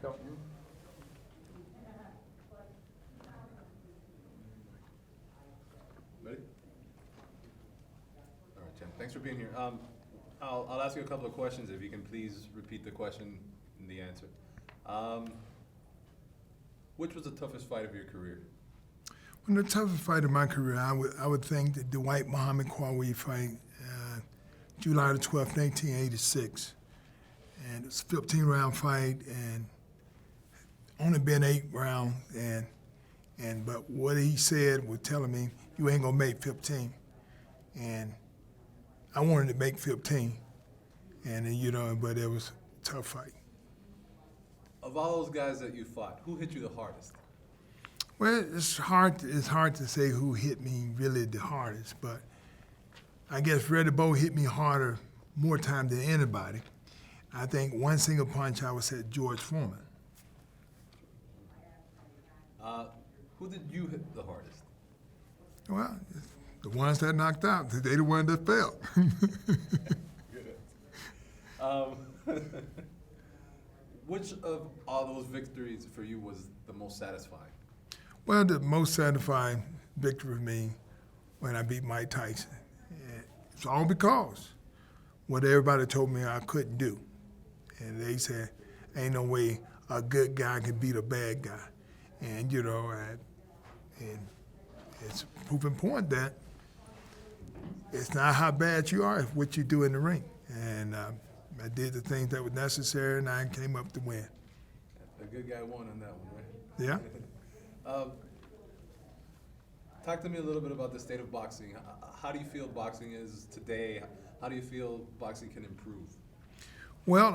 go. Ready? All right, Jen, thanks for being here. I'll ask you a couple of questions. If you can please repeat the question and the answer. Which was the toughest fight of your career? Well, the toughest fight of my career, I would think the Dwight Muhammad Kwawi fight, July the 12th, 1986. And it's a 15-round fight, and only been 8 rounds, but what he said was telling me, you ain't gonna make 15. And I wanted to make 15, and but it was a tough fight. Of all those guys that you fought, who hit you the hardest? Well, it's hard to say who hit me really the hardest, but I guess Reddy Bowe hit me harder more time than anybody. I think one single punch I would say George Foreman. Who did you hit the hardest? Well, the ones that knocked out, they the ones that fell. Good. Which of all those victories for you was the most satisfying? Well, the most satisfying victory for me when I beat Mike Tyson. It's all because what everybody told me I couldn't do. And they said, ain't no way a good guy can beat a bad guy. And, and it's a proven point that it's not how bad you are, it's what you do in the ring. And I did the things that were necessary, and I came up to win. A good guy won on that one, right? Yeah. Talk to me a little bit about the state of boxing. How do you feel boxing is today? How do you feel boxing can improve? Well,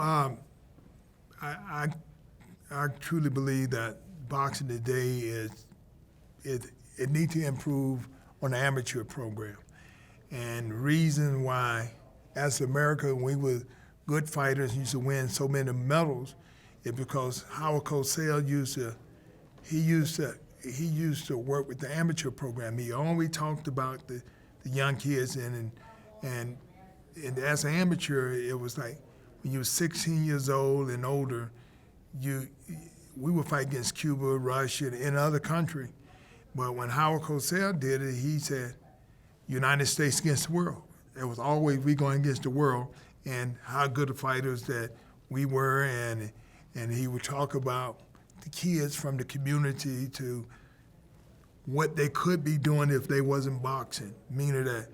I truly believe that boxing today it needs to improve on the amateur program. And the reason why, as America, we were good fighters, used to win so many medals, is because Howard Cosell used to work with the amateur program. He always talked about the young kids, and as an amateur, it was like when you were 16 years old and older, we would fight against Cuba, Russia, and any other country. But when Howard Cosell did it, he said, United States against the world. It was always we going against the world and how good of fighters that we were, and he would talk about the kids from the community to what they could be doing if they wasn't boxing, meaning that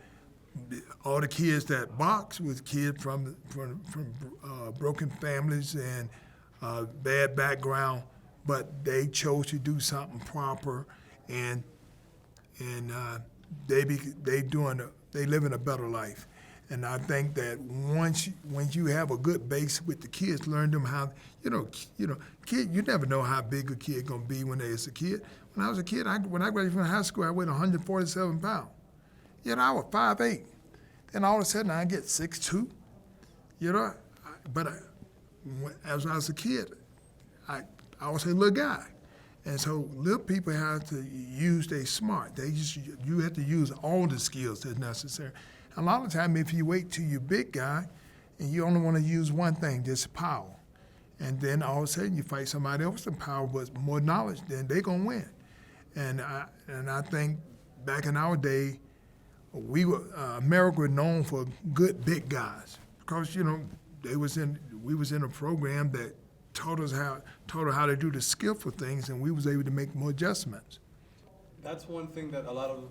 all the kids that box was kids from broken families and bad background, but they chose to do something proper, and they live in a better life. And I think that once you have a good base with the kids, learn them how, kid, you never know how big a kid gonna be when they're a kid. When I was a kid, when I graduated from high school, I weighed 147 pounds. Yet I was 5'8". Then all of a sudden I get 6'2". But as I was a kid, I was a little guy. And so little people have to use their smart. You have to use all the skills that's necessary. A lot of time, if you wait till you're a big guy and you only want to use one thing, just power, and then all of a sudden you fight somebody else with power but more knowledge, then they're going to win. And I think back in our day, America was known for good big guys because we was in a program that taught us how to do the skillful things, and we was able to make more adjustments. That's one thing that a lot of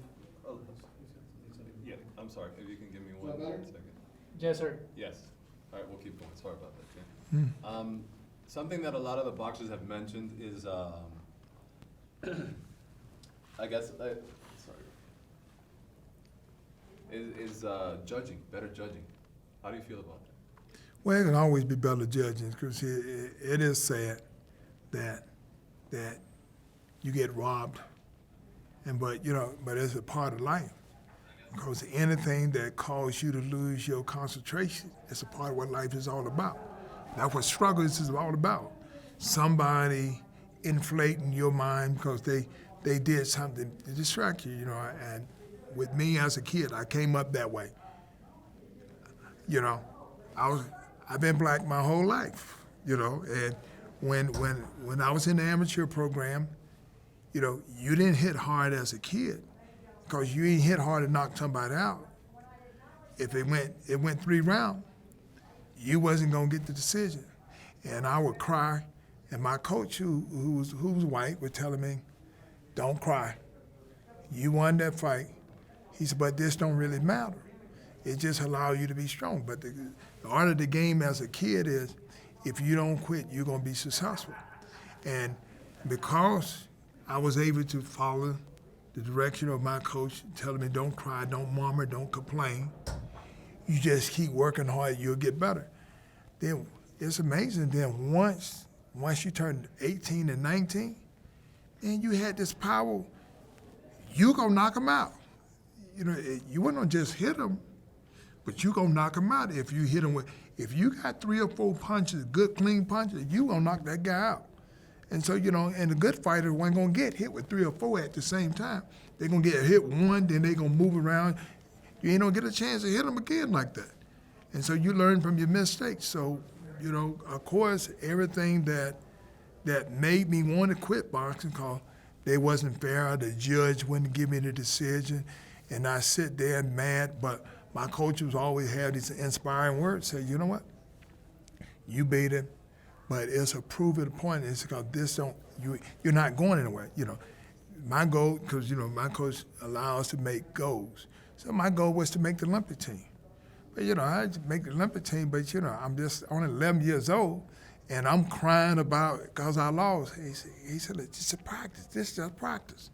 yeah, I'm sorry, if you can give me one second. Yes, sir. Yes. All right, we'll keep going. Sorry about that, Jim. Something that a lot of the boxers have mentioned is, I guess, is judging, better judging. How do you feel about that? Well, it can always be better judging because it is sad that you get robbed, but it's a part of life. Because anything that causes you to lose your concentration is a part of what life is all about. That's what struggle is all about. Somebody inflating your mind because they did something to distract you, and with me as a kid, I came up that way. I've been black my whole life, and when I was in the amateur program, you know, you didn't hit hard as a kid because you ain't hit hard to knock somebody out. If it went 3 rounds, you wasn't gonna get the decision. And I would cry, and my coach, who was white, would tell me, "Don't cry. You won that fight." He said, "But this don't really matter. It just allows you to be strong." But the art of the game as a kid is, if you don't quit, you're gonna be successful. And because I was able to follow the direction of my coach, telling me, "Don't cry, don't murmur, don't complain. You just keep working hard, you'll get better." Then it's amazing. Then once you turn 18 and 19, and you had this power, you gonna knock them out. You know, you weren't gonna just hit them, but you gonna knock them out if you hit them with. If you got 3 or 4 punches, good clean punches, you gonna knock that guy out. And so, you know, and the good fighter wasn't gonna get hit with 3 or 4 at the same time. They're gonna get hit one, then they gonna move around. You ain't gonna get a chance to hit them again like that. And so you learn from your mistakes. So, you know, of course, everything that made me want to quit boxing, because they wasn't fair, the judge wouldn't give me the decision, and I sit there mad, but my coaches always had these inspiring words, say, "You know what? You beat him, but it's a prove it point. It's because you're not going anywhere." You know, my goal, because, you know, my coach allows us to make goals. So my goal was to make the Olympic team. But, you know, I had to make the Olympic team, but, you know, I'm just only 11 years old, and I'm crying about it because I lost. He said, "It's just a practice. This is just practice.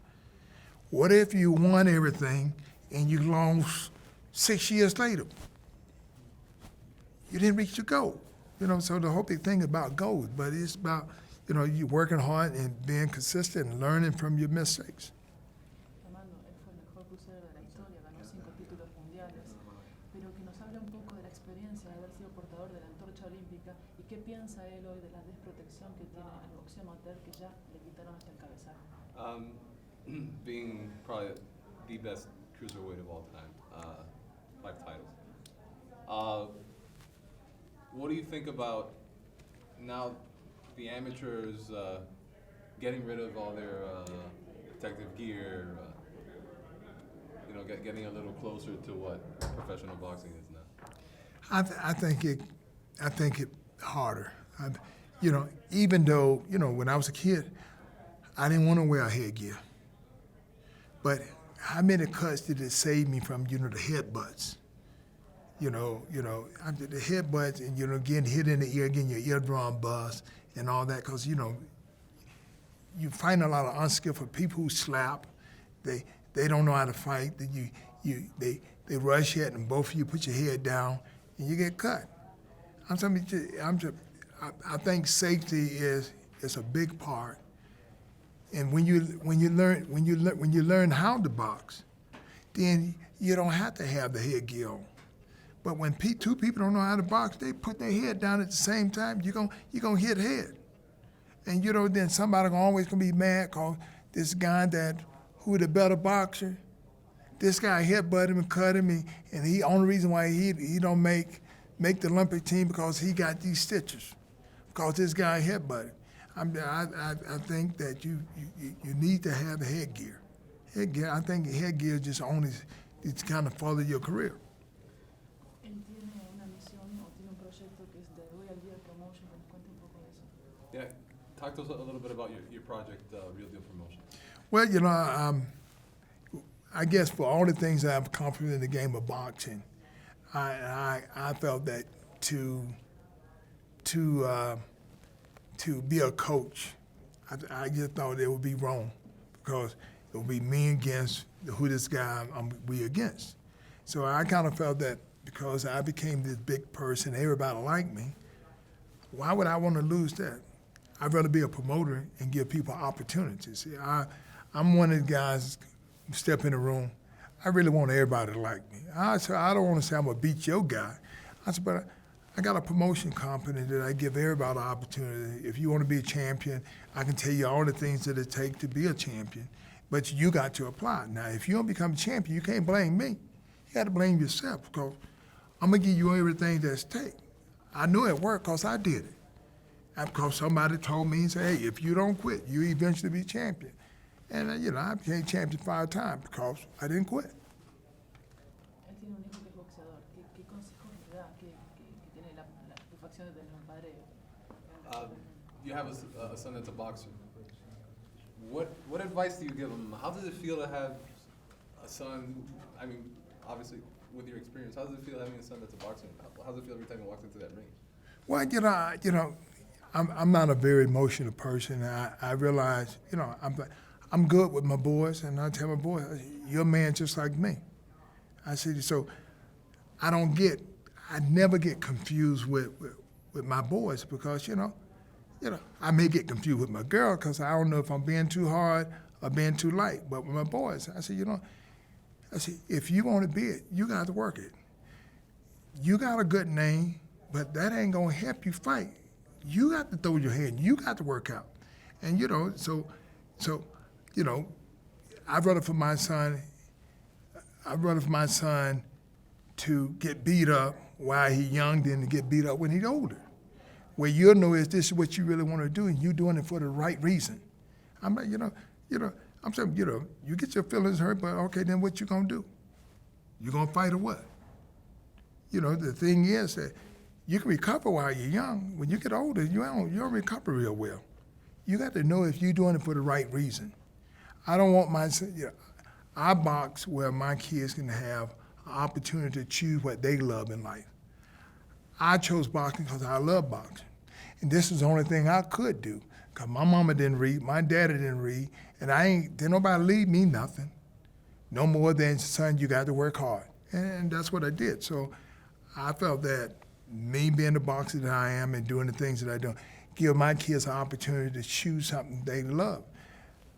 What if you won everything and you lost 6 years later? You didn't reach your goal." You know, so the whole big thing about goals, but it's about, you know, you working hard and being consistent and learning from your mistakes. Armando, él fue el mejor crucero de la historia, ganó 5 títulos mundiales, pero que nos hable un poco de la experiencia de haber sido portador de la antorcha olímpica y qué piensa él hoy de la desprotección que tiene el boxeo amateur que ya le quitaron hasta el cabezal. Being probably the best cruiserweight of all time, 5 titles. What do you think about now the amateurs getting rid of all their protective gear, you know, getting a little closer to what professional boxing is now? I think it harder. You know, even though, you know, when I was a kid, I didn't want to wear a headgear. But how many cuts did it save me from, you know, the headbutts? The headbutts, and, you know, getting hit in the ear, getting your eardrum bust and all that, because, you know, you find a lot of unskillful people who slap. They don't know how to fight. They rush you, and both of you put your head down, and you get cut. I think safety is a big part. And when you learn how to box, then you don't have to have the headgear on. But when 2 people don't know how to box, they put their head down at the same time, you're gonna hit head. And, you know, then somebody always gonna be mad because this guy who the better boxer, this guy headbutted him and cut him, and the only reason why he don't make the Olympic team because he got these stitches, because this guy headbutted. I think that you need to have the headgear. I think headgear just only it's kind of further your career. Él tiene una misión o tiene un proyecto que es de Real Deal Promotion, que nos cuente un poco de eso. Yeah, talk to us a little bit about your project, Real Deal Promotion. Well, you know, I guess for all the things that I've accomplished in the game of boxing, I felt that to be a coach, I just thought it would be wrong, because it would be me against who this guy we against. So I kind of felt that because I became this big person, everybody liked me, why would I want to lose that? I'd rather be a promoter and give people opportunities. See, I'm one of the guys who step in the room, I really want everybody to like me. I don't want to say I'm going to beat your guy. I said, but I got a promotion company that I give everybody an opportunity. If you want to be a champion, I can tell you all the things that it takes to be a champion, but you got to apply. Now, if you don't become a champion, you can't blame me. You got to blame yourself, because I'm going to give you everything that's take. I know it worked because I did it. And because somebody told me, he said, hey, if you don't quit, you eventually be champion. And, I became champion 5 times because I didn't quit. Él tiene un hijo que es boxeador. ¿Qué consejos le da? Que tiene la satisfacción de tener un padre? You have a son that's a boxer. What advice do you give him? How does it feel to have a son? I mean, obviously, with your experience, how does it feel having a son that's a boxer? How does it feel every time he walks into that ring? Well, I'm not a very emotional person. I realize, I'm good with my boys, and I tell my boys, you're a man just like me. I said, so I never get confused with my boys because, I may get confused with my girl because I don't know if I'm being too hard or being too light. But with my boys, I said, if you want to be it, you got to work it. You got a good name, but that ain't gonna help you fight. You got to throw your hand. You got to work out. And I'd rather for my son to get beat up while he's young than to get beat up when he's older. Where you'll know is this is what you really want to do, and you're doing it for the right reason. I'm like, I'm saying, you get your feelings hurt, but okay, then what you gonna do? You gonna fight or what? The thing is that you can recover while you're young. When you get older, you don't recover real well. You got to know if you're doing it for the right reason. I don't want I box where my kids can have an opportunity to choose what they love in life. I chose boxing because I love boxing. And this is the only thing I could do. Because my mama didn't read, my daddy didn't read, and didn't nobody leave me nothing. No more than, son, you got to work hard. And that's what I did. So I felt that me being the boxer that I am and doing the things that I do, give my kids an opportunity to choose something they love.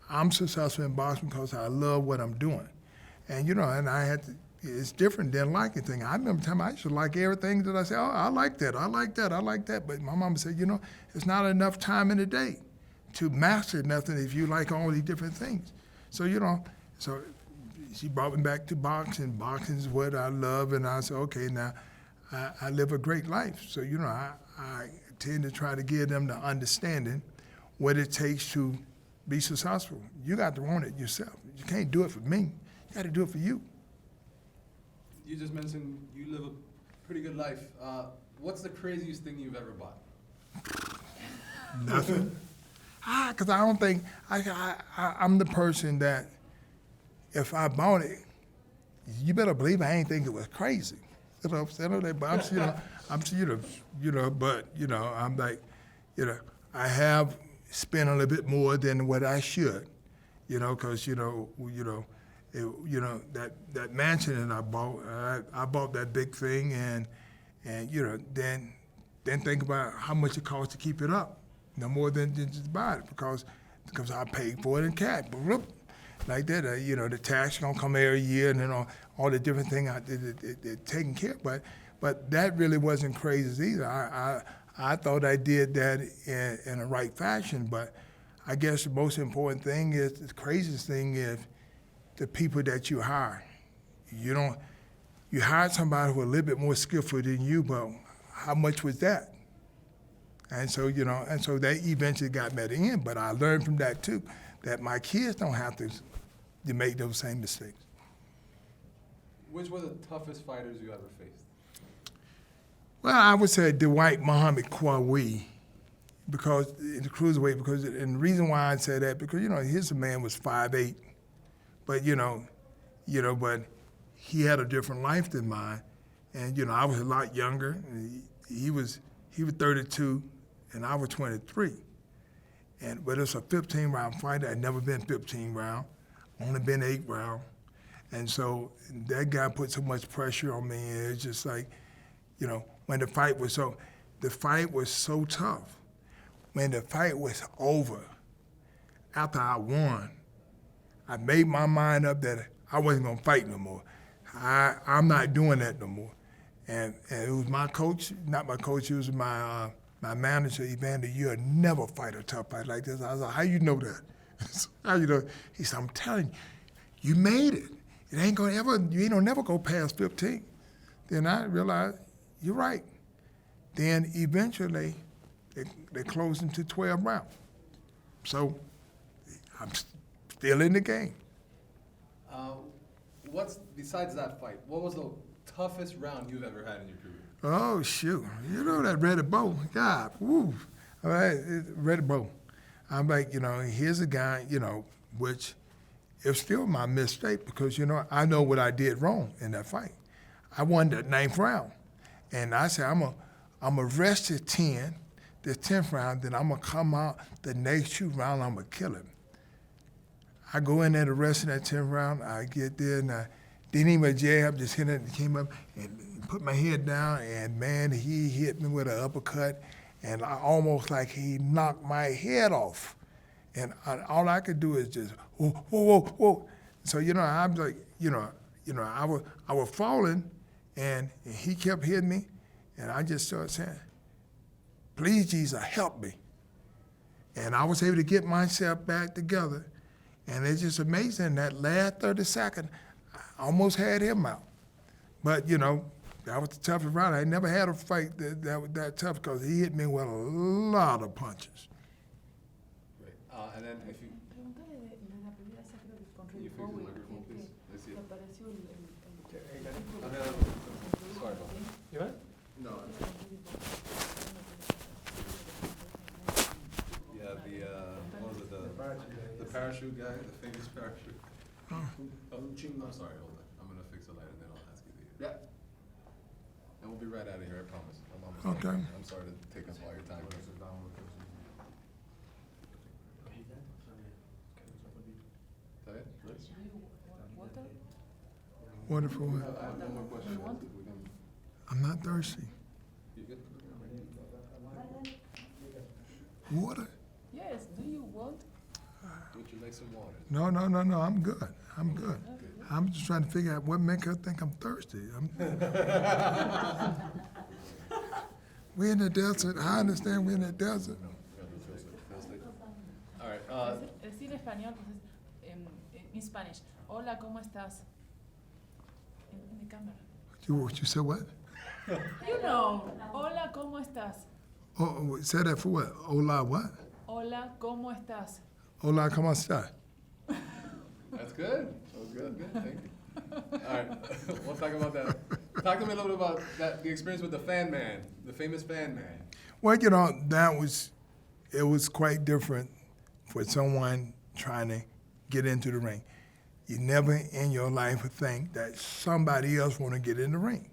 I'm successful in boxing because I love what I'm doing. And, and I had to, it's different than liking things. I remember time I used to like everything that I said, oh, I like that, I like that, I like that. But my mama said, it's not enough time in the day to master nothing if you like all these different things. So, so she brought me back to boxing. Boxing is what I love. And I said, okay, now I live a great life. So, I tend to try to give them the understanding what it takes to be successful. You got to want it yourself. You can't do it for me. You got to do it for you. You just mentioned you live a pretty good life. What's the craziest thing you've ever bought? Nothing. Because I don't think, I'm the person that if I bought it, you better believe I ain't think it was crazy. But I'm like, I have spent a little bit more than what I should, because, that mansion that I bought that big thing and then think about how much it costs to keep it up. No more than just buy it because I paid for it in cash. Like that, the tax gonna come every year and then all the different things they're taken care of. But that really wasn't crazy either. I thought I did that in the right fashion, but I guess the most important thing is, the craziest thing is the people that you hire. You hired somebody who was a little bit more skillful than you, but how much was that? And so, they eventually got me at the end, but I learned from that too, that my kids don't have to make those same mistakes. Which were the toughest fighters you ever faced? Well, I would say Dwight Muhammad Kwawi, because in the cruiserweight, and the reason why I say that, because, his man was 5'8", but, but he had a different life than mine. And, I was a lot younger. He was 32, and I was 23. But it's a 15-round fight. I'd never been 15 round, only been 8 round. And so that guy put so much pressure on me. And it's just like, when the fight was so tough. When the fight was over, after I won, I made my mind up that I wasn't gonna fight no more. I'm not doing that no more. And it was my coach, not my coach, it was my manager, Evander, you'll never fight a tough fight like this. I was like, how you know that? How you know? He said, I'm telling you, you made it. You ain't gonna never go past 15. Then I realized, you're right. Then eventually, they closed him to 12 rounds. So I'm still in the game. Besides that fight, what was the toughest round you've ever had in your career? Oh, shoot. You know that Red Bow? God, woo. All right, Red Bow. I'm like, here's a guy, which it's still my mistake because, I know what I did wrong in that fight. I won that 9th round. And I said, I'm a rest at 10, the 10th round, then I'm going to come out the next 2 rounds, I'm going to kill him. I go in there the rest of that 10th round, I get there, and I didn't even jab, just hit it, and came up and put my head down, and man, he hit me with an uppercut, and I almost like he knocked my head off. And all I could do is just, whoa, whoa, whoa, whoa. So, I'm like, I was falling, and he kept hitting me, and I just started saying, please, Jesus, help me. And I was able to get myself back together. And it's just amazing, that last 30 seconds, I almost had him out. But, that was the toughest round. I never had a fight that was that tough because he hit me with a lot of punches. Great. And then if you... Pregúntale de la pelea esa, creo que con Can you Ray fix the Powell, microphone, please? Let's see que it. apareció el Sorry about that. You right? No. Yeah, what was it, the parachute guy, the famous parachute. Oh, I'm sorry, hold on. I'm gonna fix the light and then I'll ask you the. Yeah. And we'll be right out of here, I promise. I'm almost Okay. done. I'm sorry to take up all your time. Is that it? water. Wonderful. I have one more question. We can- I'm not thirsty. You good? Water? Yes, do you want? Would you like some water? No, I'm good. I'm good. I'm just trying to figure out what makes her think I'm thirsty. We're in the desert. I understand we're in the desert. All right, Decir español, pues in Spanish. Hola, ¿cómo estás? In the camera. You said what? You know. Hola, ¿cómo estás? Oh, say that for what? Hola what? Hola, ¿cómo estás? Hola, ¿cómo está? that's good. That was good, thank you. All right, we'll talk about that. Talk to me a little bit about the experience with the fan man, the famous fan man. Well, it was quite different for someone trying to get into the ring. You never in your life would think that somebody else want to get in the ring.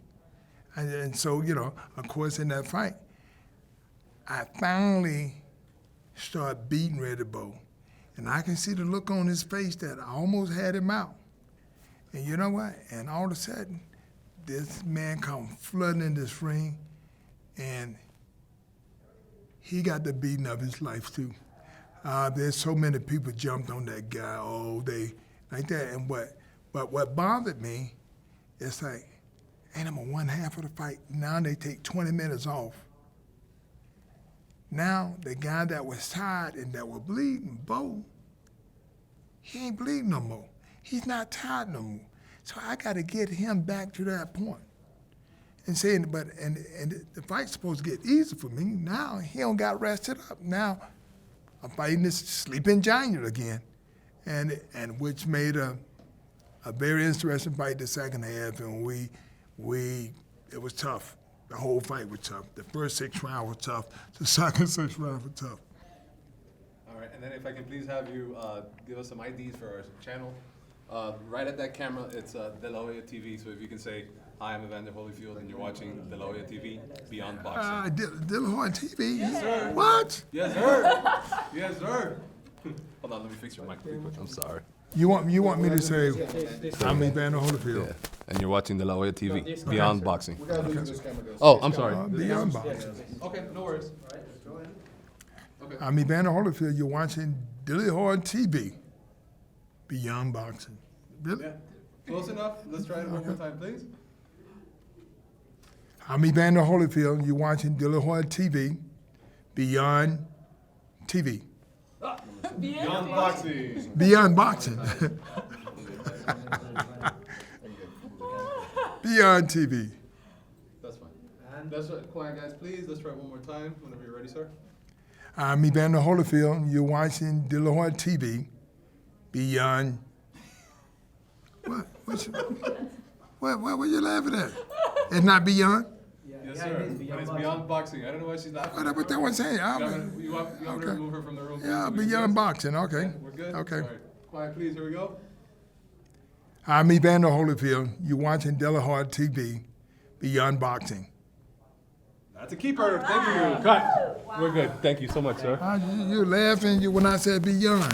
And so, of course, in that fight, I finally started beating Red Bull. And I can see the look on his face that I almost had him out. And you know what? And all of a sudden, this man come flooding in this ring, and he got the beating of his life too. There's so many people jumped on that guy. Oh, they like that. And what bothered me is like, ain't I'm one half of the fight. Now they take 20 minutes off. Now the guy that was tired and that was bleeding, Bo, he ain't bleeding no more. He's not tired no more. So I got to get him back to that point. And saying, and the fight's supposed to get easy for me. Now he don't got rested up. Now I'm fighting this sleeping giant again, and which made a very interesting fight the second half. And it was tough. The whole fight was tough. The first 6 rounds were tough. The second 6 rounds were tough. All right, and then if I can please have you give us some IDs for our channel. Right at that camera, it's De La Hoya TV. So if you can say, hi, I'm Evander Holifield, and you're watching De La Hoya TV, Beyond Boxing. De La Hoya TV? Yes, sir. What? Yes, sir. Yes, sir. Hold on, let me fix your mic real quick. I'm sorry. You want me to say, I'm Evander Holyfield? Yeah, and you're watching De La Hoya TV, Beyond Boxing. We gotta lose this camera goes. Oh, I'm sorry. Beyond Boxing. Okay, no worries. Okay. I'm Evander Holyfield. You're watching De La Hoya TV, Beyond Boxing. Really? Yeah. Close enough. Let's try it one more time, please. I'm Evander Holyfield. You're watching De La Hoya TV, Beyond TV. Beyond Boxing. Beyond Boxing. Beyond TV. That's fine. That's right. Quiet, guys, please. Let's try it one more time. Whenever you're ready, sir. I'm Evander Holifield. You're watching De La Horde TV. Beyond. What? What you laughing at? It's not Beyond? Yes, sir. And it's beyond boxing. I don't know why she's not. What that one saying? You want me to remove her from the room? Yeah, please? Beyond boxing. Okay. Yeah, we're good? Okay. All right. Quiet, please. Here we go. I'm Evander Holifield. You're watching De La Horde TV. Beyond boxing. That's a keeper. Thank you. Cut. We're good. Thank you so much, sir. You're laughing when I said Beyond.